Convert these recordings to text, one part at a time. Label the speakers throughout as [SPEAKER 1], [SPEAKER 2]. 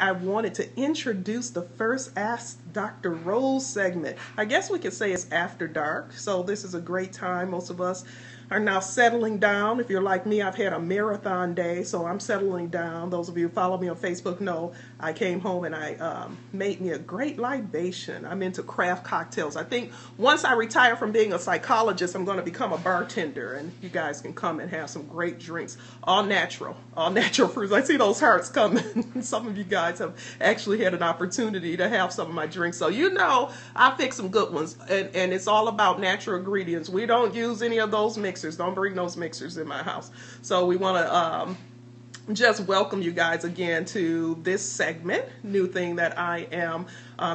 [SPEAKER 1] I wanted to introduce the first Ask Dr. Rose segment. I guess we could say it's after dark, so this is a great time. Most of us are now settling down. If you're like me, I've had a marathon day, so I'm settling down. Those of you who follow me on Facebook know I came home and I made me a great libation. I'm into craft cocktails. I think once I retire from being a psychologist, I'm going to become a bartender, and you guys can come and have some great drinks. All natural fruits. I see those hearts coming. Some of you guys have actually had an opportunity to have some of my drinks. So you know I pick some good ones, and it's all about natural ingredients. We don't use any of those mixers. Don't bring those mixers in my house. So we want to just welcome you guys again to this segment, new thing that I am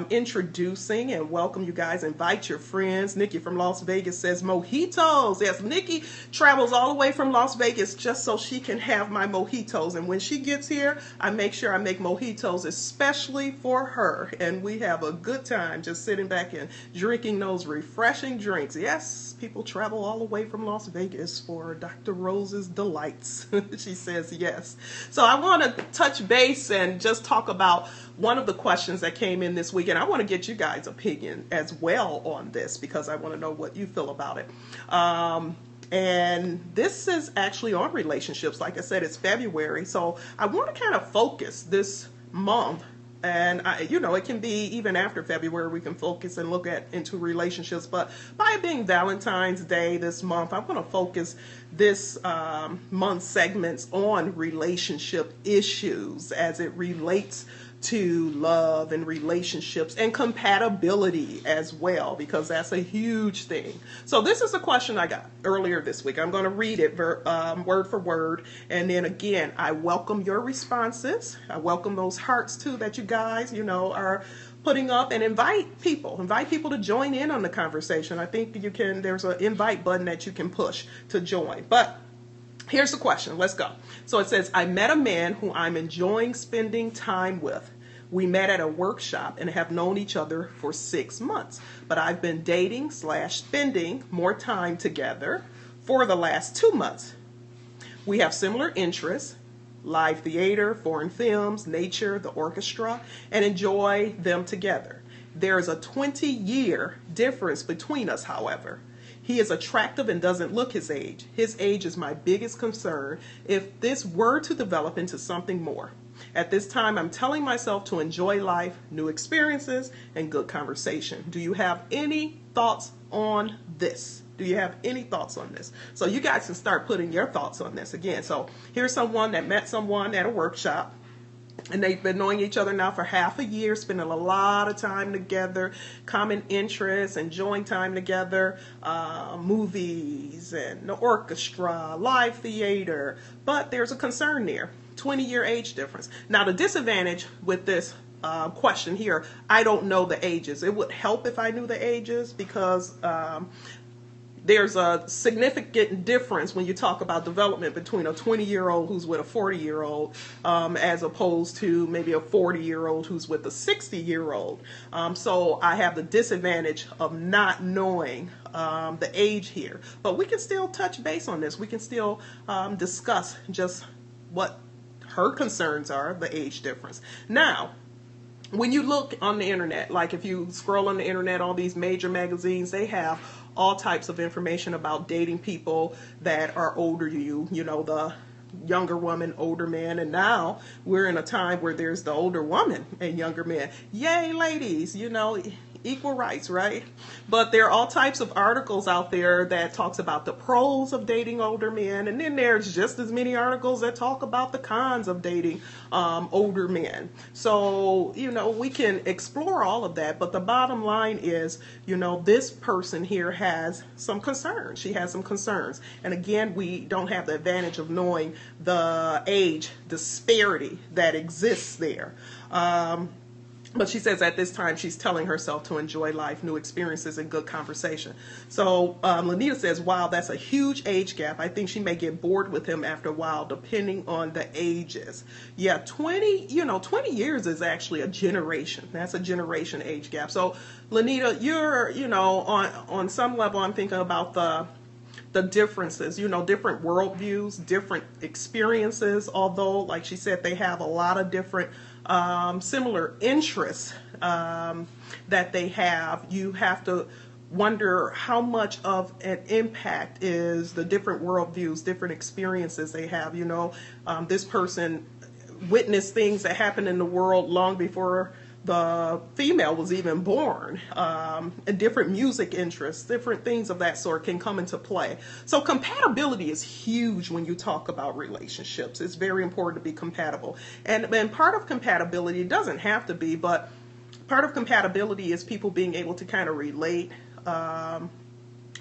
[SPEAKER 1] introducing, and welcome you guys. Invite your friends. Nikki from Las Vegas says mojitos. Yes, Nikki travels all the way from Las Vegas just so she can have my mojitos, and when she gets here, I make sure I make mojitos especially for her, and we have a good time just sitting back and drinking those refreshing drinks. Yes, people travel all the way from Las Vegas for Dr. Rose's delights. She says yes. So I want to touch base and just talk about one of the questions that came in this week, and I want to get you guys' opinion as well on this because I want to know what you feel about it. And this is actually on relationships. Like I said, it's February, so I want to kind of focus this month. And it can be even after February, we can focus and look into relationships. But by it being Valentine's Day this month, I want to focus this month's segments on relationship issues as it relates to love and relationships and compatibility as well, because that's a huge thing. So this is a question I got earlier this week. I'm going to read it word for word, and then again, I welcome your responses. I welcome those hearts too that you guys are putting up, and invite people to join in on the conversation. I think there's an invite button that you can push to join. But here's the question. Let's go. So it says, I met a man who I'm enjoying spending time with. We met at a workshop and have known each other for 6 months, but I've been dating/spending more time together for the last 2 months. We have similar interests, live theater, foreign films, nature, the orchestra, and enjoy them together. There is a 20-year difference between us, however. He is attractive and doesn't look his age. His age is my biggest concern if this were to develop into something more. At this time, I'm telling myself to enjoy life, new experiences, and good conversation. Do you have any thoughts on this? Do you have any thoughts on this? So you guys can start putting your thoughts on this again. So here's someone that met someone at a workshop, and they've been knowing each other now for half a year, spending a lot of time together, common interests, enjoying time together, movies and the orchestra, live theater. But there's a concern there, 20-year age difference. Now, the disadvantage with this question here, I don't know the ages. It would help if I knew the ages because there's a significant difference when you talk about development between a 20-year-old who's with a 40-year-old as opposed to maybe a 40-year-old who's with a 60-year-old. So I have the disadvantage of not knowing the age here. But we can still touch base on this. We can still discuss just what her concerns are, the age difference. Now, when you look on the internet, like if you scroll on the internet, all these major magazines, they have all types of information about dating people that are older than you, the younger woman, older man, and now we're in a time where there's the older woman and younger men. Yay, ladies, equal rights, right? But there are all types of articles out there that talks about the pros of dating older men, and then there's just as many articles that talk about the cons of dating older men. So, we can explore all of that, but the bottom line is, this person here has some concerns. She has some concerns. And again, we don't have the advantage of knowing the age disparity that exists there. But she says at this time she's telling herself to enjoy life, new experiences, and good conversation. So Lanita says, wow, that's a huge age gap. I think she may get bored with him after a while, depending on the ages. Yeah, 20 years is actually a generation. That's a generation age gap. So Lanita, you're, on some level, I'm thinking about the differences, different worldviews, different experiences, although, like she said, they have a lot of different similar interests that they have, you have to wonder how much of an impact is the different worldviews, different experiences they have. This person witnessed things that happened in the world long before the female was even born. And different music interests, different things of that sort can come into play. So compatibility is huge when you talk about relationships. It's very important to be compatible. And part of compatibility, it doesn't have to be, but part of compatibility is people being able to kind of relate,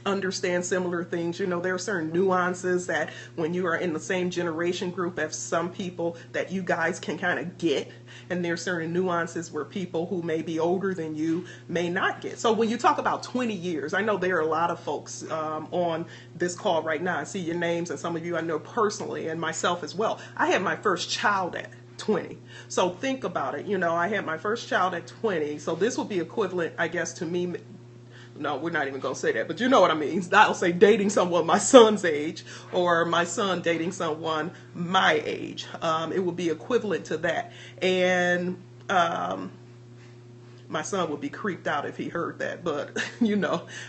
[SPEAKER 1] understand similar things. There are certain nuances that when you are in the same generation group as some people that you guys can kind of get. And there are certain nuances where people who may be older than you may not get. So when you talk about 20 years, I know there are a lot of folks on this call right now. I see your names, and some of you I know personally, and myself as well. I had my first child at 20. So think about it. I had my first child at 20. So this would be equivalent, I guess, to me. No, we're not even going to say that, but you know what I mean. I'll say dating someone my son's age, or my son dating someone my age. It would be equivalent to that. And my son would be creeped out if he heard that, but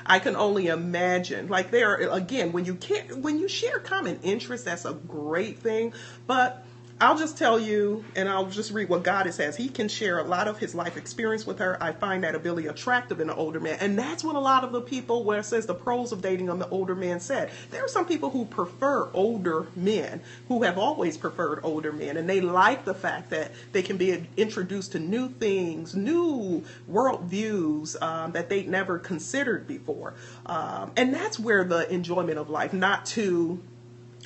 [SPEAKER 1] I can only imagine. Like, again, when you share common interests, that's a great thing. But I'll just tell you, and I'll just read what God says. He can share a lot of his life experience with her. I find that ability attractive in an older man. And that's what a lot of the people, where it says the pros of dating an older man, said. There are some people who prefer older men, who have always preferred older men. And they like the fact that they can be introduced to new things, new worldviews that they'd never considered before. And that's where the enjoyment of life, not to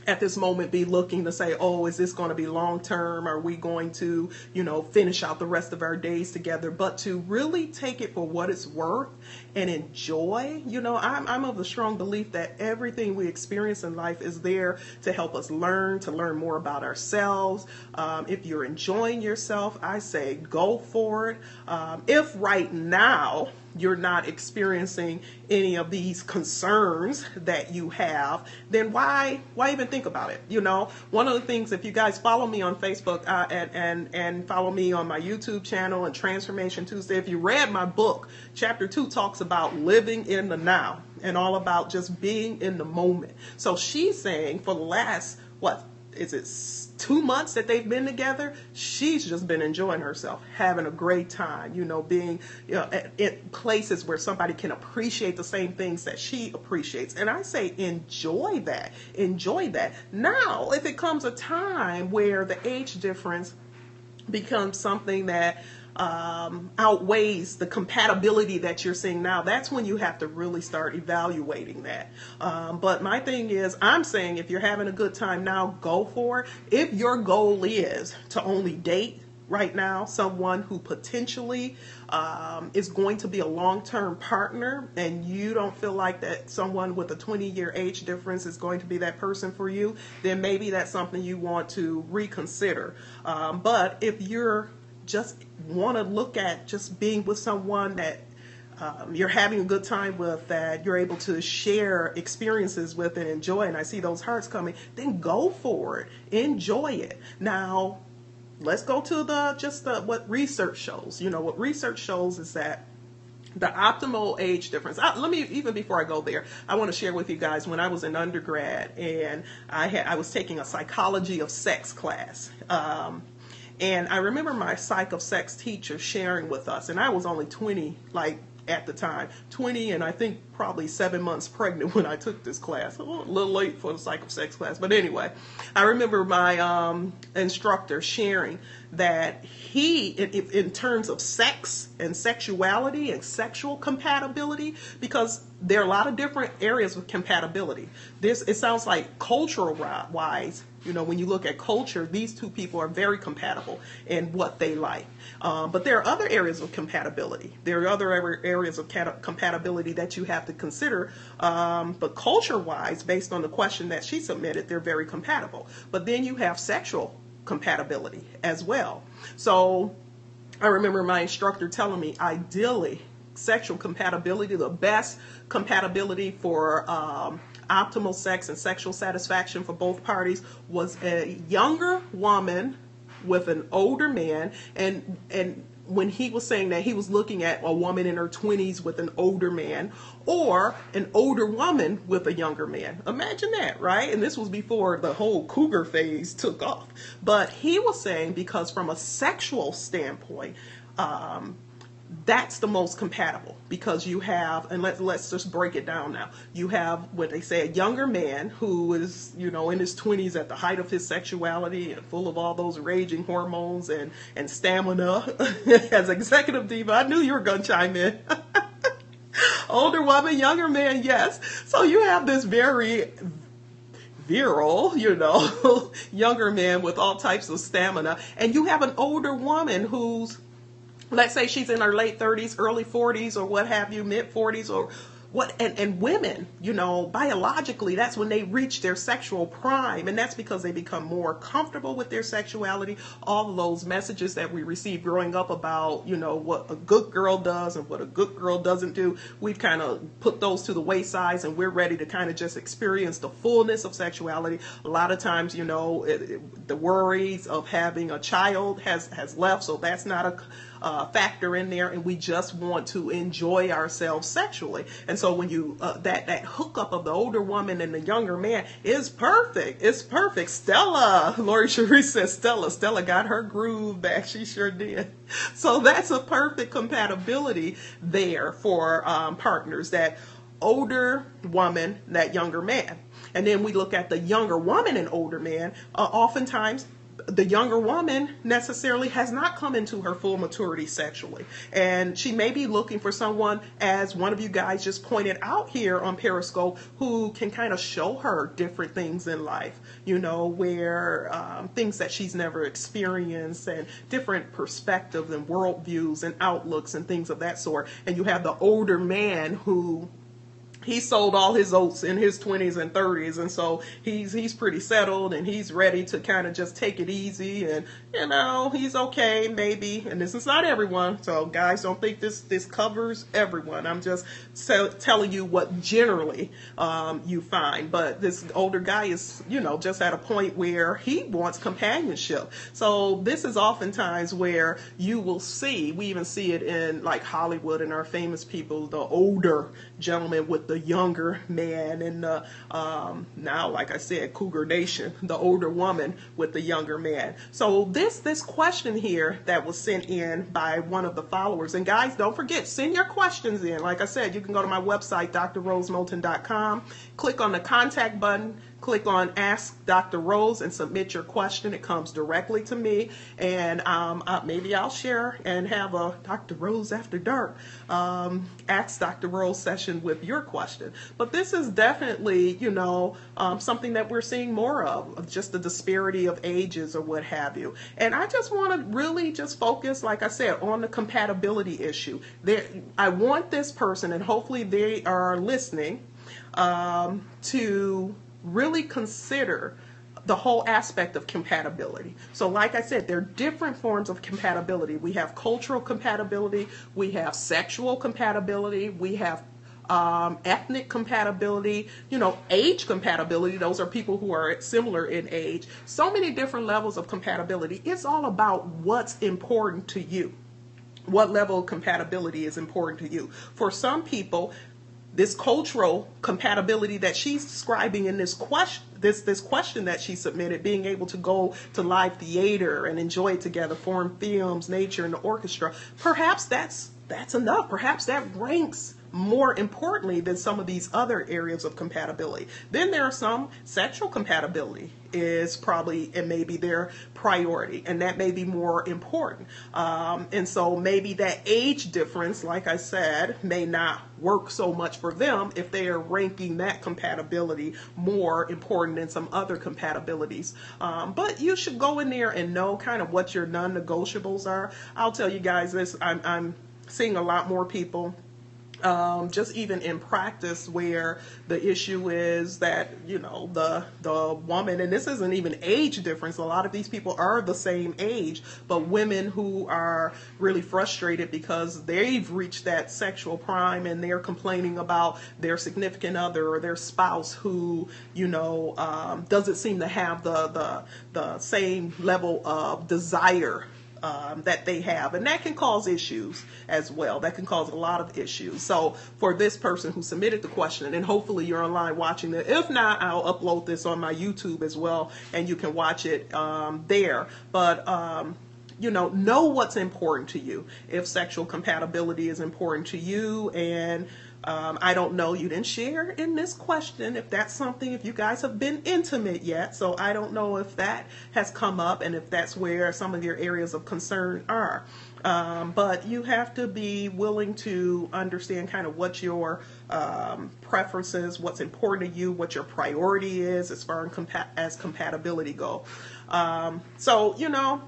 [SPEAKER 1] at this moment be looking to say, oh, is this going to be long term? Are we going to, finish out the rest of our days together? But to really take it for what it's worth and enjoy. I'm of the strong belief that everything we experience in life is there to help us learn more about ourselves. If you're enjoying yourself, I say go for it. If right now you're not experiencing any of these concerns that you have, then why even think about it? One of the things, if you guys follow me on Facebook and follow me on my YouTube channel and Transformation Tuesday, if you read my book, chapter 2 talks about living in the now and all about just being in the moment. So she's saying for the last, 2 months that they've been together, she's just been enjoying herself, having a great time, being at places where somebody can appreciate the same things that she appreciates. And I say enjoy that. Now, if it comes a time where the age difference becomes something that outweighs the compatibility that you're seeing now, that's when you have to really start evaluating that. But my thing is, I'm saying if you're having a good time now, go for it. If your goal is to only date right now someone who potentially is going to be a long-term partner, and you don't feel like that someone with a 20-year age difference is going to be that person for you, then maybe that's something you want to reconsider. But if you're just want to look at just being with someone that you're having a good time with, that you're able to share experiences with and enjoy, and I see those hearts coming, then go for it. Enjoy it. Now, let's go to what research shows. What research shows is that the optimal age difference. Let me, even before I go there, I want to share with you guys when I was in undergrad and I was taking a psychology of sex class. And I remember my psych of sex teacher sharing with us, and I was only 20, at the time, 20, and I think probably 7 months pregnant when I took this class. A little late for the psych of sex class, but anyway, I remember my instructor sharing that he, in terms of sex and sexuality and sexual compatibility, because there are a lot of different areas of compatibility. It sounds like cultural wise, when you look at culture, these two people are very compatible in what they like. But there are other areas of compatibility. There are other areas of compatibility that you have to consider. But culture-wise, based on the question that she submitted, they're very compatible. But then you have sexual compatibility as well. So I remember my instructor telling me, ideally, sexual compatibility, the best compatibility for optimal sex and sexual satisfaction for both parties was a younger woman with an older man, and when he was saying that, he was looking at a woman in her 20s with an older man, or an older woman with a younger man. Imagine that, right? And this was before the whole cougar phase took off. But he was saying, because from a sexual standpoint, that's the most compatible, because you have, and let's just break it down now. You have what they say, a younger man who is, in his 20s at the height of his sexuality and full of all those raging hormones and stamina. As executive diva, I knew you were going to chime in. Older woman, younger man, yes. So you have this very virile, younger man with all types of stamina, and you have an older woman who's, let's say she's in her late 30s, early 40s, or what have you, mid 40s, or what, and women, biologically, that's when they reach their sexual prime, and that's because they become more comfortable with their sexuality. All of those messages that we received growing up about, what a good girl does and what a good girl doesn't do, we've kind of put those to the wayside, and we're ready to kind of just experience the fullness of sexuality. A lot of times, the worries of having a child has left, so that's not a factor in there, and we just want to enjoy ourselves sexually. And so when you that hookup of the older woman and the younger man is perfect. It's perfect. Stella, Lori Cherie says Stella got her groove back. She sure did. So that's a perfect compatibility there for partners, that older woman, that younger man. And then we look at the younger woman and older man. Oftentimes the younger woman necessarily has not come into her full maturity sexually. And she may be looking for someone, as one of you guys just pointed out here on Periscope, who can kind of show her different things in life, where things that she's never experienced, and different perspectives and worldviews and outlooks and things of that sort. And you have the older man who, he sold all his oats in his 20s and 30s, and so he's pretty settled, and he's ready to kind of just take it easy, and he's okay maybe. And this is not everyone, so guys, don't think this covers everyone. I'm just telling you what generally you find. But this older guy is just at a point where he wants companionship. So this is oftentimes where you will see, we even see it in like Hollywood and our famous people, the older gentleman with the younger man, and now, like I said, Cougar Nation, the older woman with the younger man. So this question here that was sent in by one of the followers, and guys, don't forget, send your questions in. Like I said, you can go to my website, drrosemolton.com, click on the contact button, click on Ask Dr. Rose, and submit your question. It comes directly to me, and maybe I'll share and have a Dr. Rose After Dark Ask Dr. Rose session with your question. But this is definitely, something that we're seeing more of just the disparity of ages or what have you. And I just want to really just focus, like I said, on the compatibility issue. I want this person, and hopefully they are listening, to really consider the whole aspect of compatibility. So like I said, there are different forms of compatibility. We have cultural compatibility, we have sexual compatibility, we have ethnic compatibility, age compatibility. Those are people who are similar in age. So many different levels of compatibility. It's all about what's important to you. What level of compatibility is important to you? For some people, this cultural compatibility that she's describing in this question, this question that she submitted, being able to go to live theater and enjoy it together, foreign films, nature, and the orchestra, perhaps that's enough. Perhaps that ranks more importantly than some of these other areas of compatibility. Then there are some sexual compatibility is probably, and maybe their priority, and that may be more important. And so maybe that age difference, like I said, may not work so much for them if they are ranking that compatibility more important than some other compatibilities. But you should go in there and know kind of what your non-negotiables are. I'll tell you guys this, I'm seeing a lot more people just even in practice, where the issue is that, you know, the woman, and this isn't even age difference, a lot of these people are the same age, but women who are really frustrated because they've reached that sexual prime and they're complaining about their significant other or their spouse who, you know, doesn't seem to have the same level of desire that they have, and that can cause issues as well. That can cause a lot of issues. So for this person who submitted the question, and hopefully you're online watching it, if not, I'll upload this on my YouTube as well, and you can watch it there. But you know what's important to you. If sexual compatibility is important to you, and I don't know, you didn't share in this question if that's something, if you guys have been intimate yet. So I don't know if that has come up and if that's where some of your areas of concern are. But you have to be willing to understand kind of what your preferences, what's important to you, what your priority is as far as compatibility go. So, you know,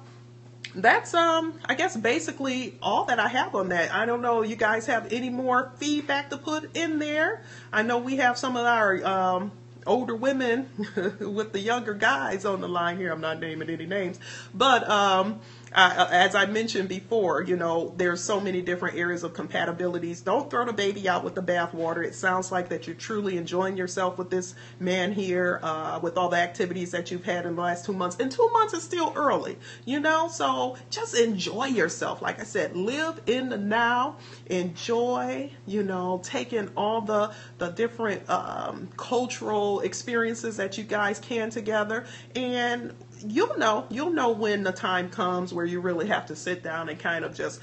[SPEAKER 1] that's I guess basically all that I have on that. I don't know, you guys have any more feedback to put in there? I know we have some of our older women with the younger guys on the line here. I'm not naming any names, but as I mentioned before, you know, there's so many different areas of compatibilities. Don't throw the baby out with the bathwater. It sounds like that you're truly enjoying yourself with this man here, with all the activities that you've had in the last 2 months. And 2 months is still early, you know, so just enjoy yourself. Like I said, live in the now, enjoy, you know, taking all the different cultural experiences that you guys can together, and you'll know when the time comes where you really have to sit down and kind of just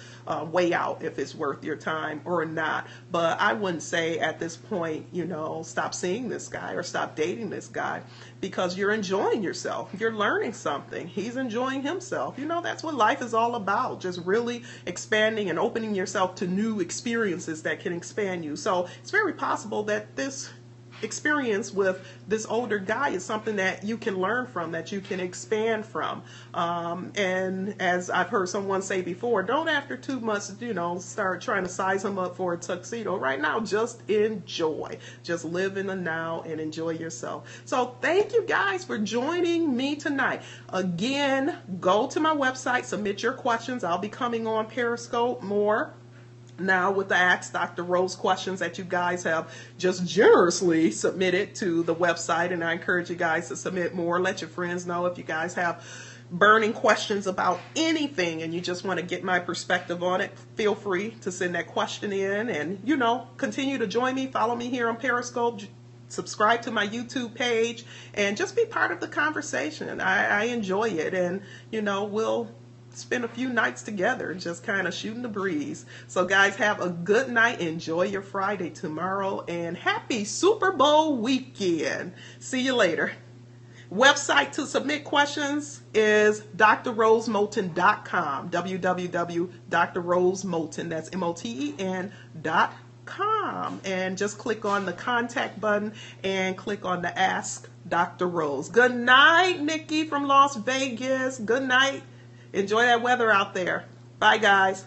[SPEAKER 1] weigh out if it's worth your time or not. But I wouldn't say at this point, you know, stop seeing this guy or stop dating this guy, because you're enjoying yourself. You're learning something. He's enjoying himself. You know, that's what life is all about, just really expanding and opening yourself to new experiences that can expand you. So it's very possible that this experience with this older guy is something that you can learn from, that you can expand from. And as I've heard someone say before, don't after 2 months, you know, start trying to size him up for a tuxedo. Right now, just enjoy. Just live in the now and enjoy yourself. So thank you guys for joining me tonight. Again, go to my website, submit your questions. I'll be coming on Periscope more now with the Ask Dr. Rose questions that you guys have just generously submitted to the website, and I encourage you guys to submit more. Let your friends know if you guys have burning questions about anything and you just want to get my perspective on it. Feel free to send that question in, and, you know, continue to join me. Follow me here on Periscope. Subscribe to my YouTube page and just be part of the conversation. I enjoy it, and, you know, we'll spend a few nights together just kind of shooting the breeze. So guys, have a good night. Enjoy your Friday tomorrow, and happy Super Bowl weekend. See you later. Website to submit questions is drrosemoulton.com. www.drrosemoulton, that's MOTEN.com. And just click on the contact button and click on the Ask Dr. Rose. Good night, Nikki from Las Vegas. Good night. Enjoy that weather out there. Bye, guys.